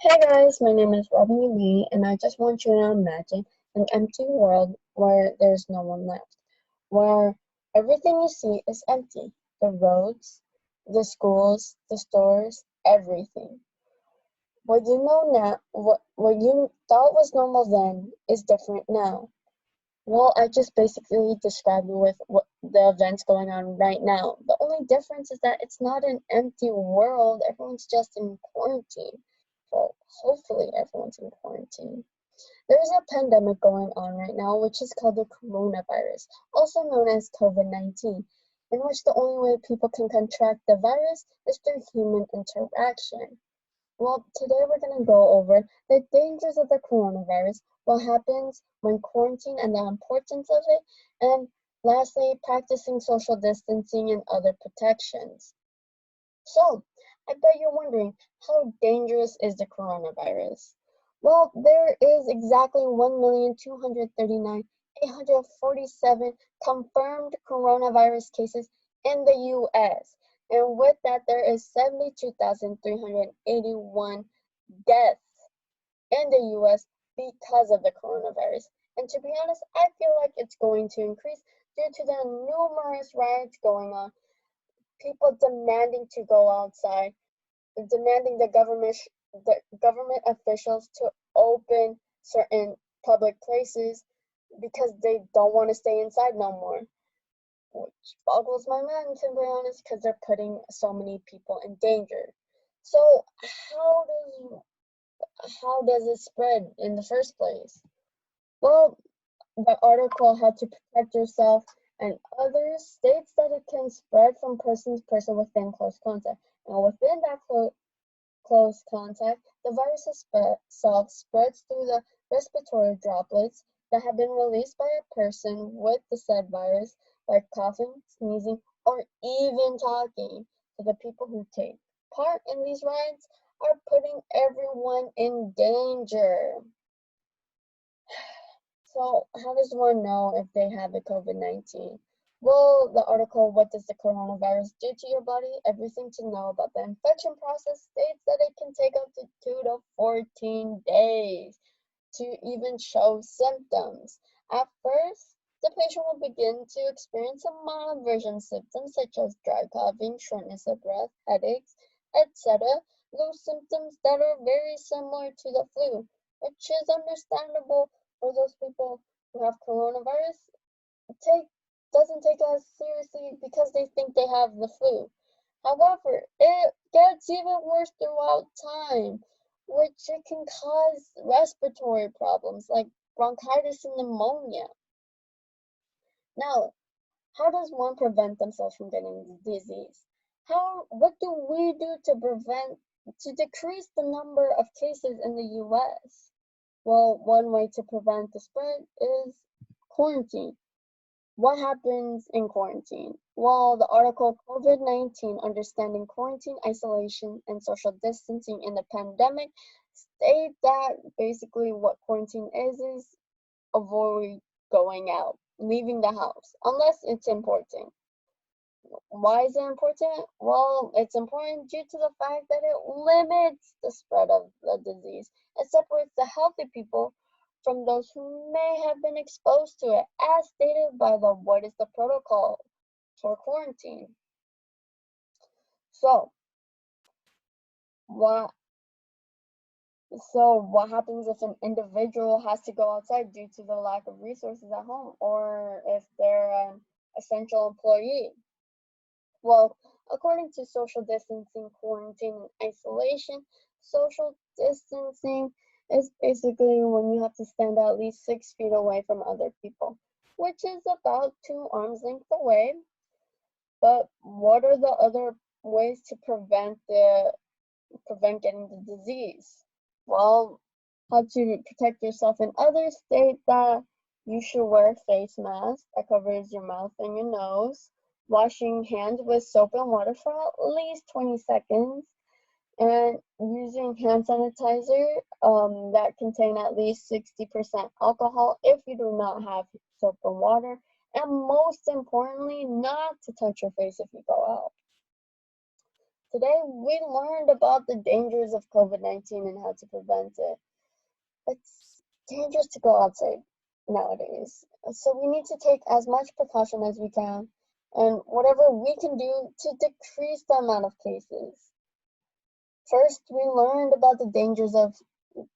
Hey guys, my name is Robbie Lee, and I just want you to imagine an empty world where there's no one left, where everything you see is empty. The roads, the schools, the stores, everything. What you know now, what you thought was normal then is different now. Well, I just basically described it with what the events going on right now. The only difference is that it's not an empty world. Everyone's just in quarantine. Well, hopefully everyone's in quarantine. There is a pandemic going on right now, which is called the coronavirus, also known as COVID-19, in which the only way people can contract the virus is through human interaction. Well, today we're going to go over the dangers of the coronavirus, what happens when quarantine and the importance of it, and lastly, practicing social distancing and other protections. So, I bet you're wondering, how dangerous is the coronavirus? Well, there is exactly 1,239,847 confirmed coronavirus cases in the US. And with that, there is 72,381 deaths in the US because of the coronavirus. And to be honest, I feel like it's going to increase due to the numerous riots going on, people demanding to go outside, demanding the government officials to open certain public places because they don't want to stay inside no more, which boggles my mind, to be honest, because they're putting so many people in danger. So how does it spread in the first place? Well, the article How to Protect Yourself and Others states that it can spread from person to person within close contact. And within that close contact, the virus itself spreads through the respiratory droplets that have been released by a person with the said virus by coughing, sneezing, or even talking. So the people who take part in these riots are putting everyone in danger. So, how does one know if they have the COVID-19? Well, the article, What Does the Coronavirus Do to Your Body? Everything to Know About the Infection Process states that it can take up to 2 to 14 days to even show symptoms. At first, the patient will begin to experience some mild version symptoms such as dry coughing, shortness of breath, headaches, etc. Those symptoms that are very similar to the flu, which is understandable for those people who have coronavirus take doesn't take us seriously because they think they have the flu. However, it gets even worse throughout time, which it can cause respiratory problems like bronchitis and pneumonia. Now, how does one prevent themselves from getting the disease? What do we do to decrease the number of cases in the US? Well, one way to prevent the spread is quarantine. What happens in quarantine? Well, the article COVID-19 Understanding Quarantine, Isolation, and Social Distancing in the Pandemic state that basically what quarantine is avoid going out, leaving the house, unless it's important. Why is it important? Well, it's important due to the fact that it limits the spread of the disease. It separates the healthy people from those who may have been exposed to it, as stated by the What is the Protocol for Quarantine. So, what what happens if an individual has to go outside due to the lack of resources at home, or if they're an essential employee? Well, according to social distancing, quarantine, and isolation, social distancing is basically when you have to stand at least 6 feet away from other people, which is about 2 arms length away. But what are the other ways to prevent getting the disease? Well, how to protect yourself and others state that you should wear a face mask that covers your mouth and your nose, washing hands with soap and water for at least 20 seconds, and using hand sanitizer that contain at least 60% alcohol if you do not have soap and water, and most importantly, not to touch your face if you go out. Today, we learned about the dangers of COVID-19 and how to prevent it. It's dangerous to go outside nowadays, so we need to take as much precaution as we can and whatever we can do to decrease the amount of cases. First, we learned about the dangers of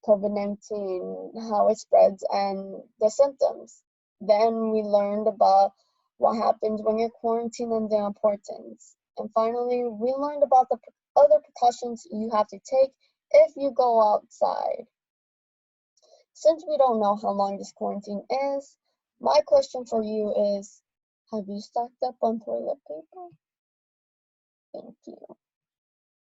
COVID-19, how it spreads, and the symptoms. Then we learned about what happens when you're quarantined and the importance. And finally, we learned about the other precautions you have to take if you go outside. Since we don't know how long this quarantine is, my question for you is, have you stocked up on toilet paper? Thank you.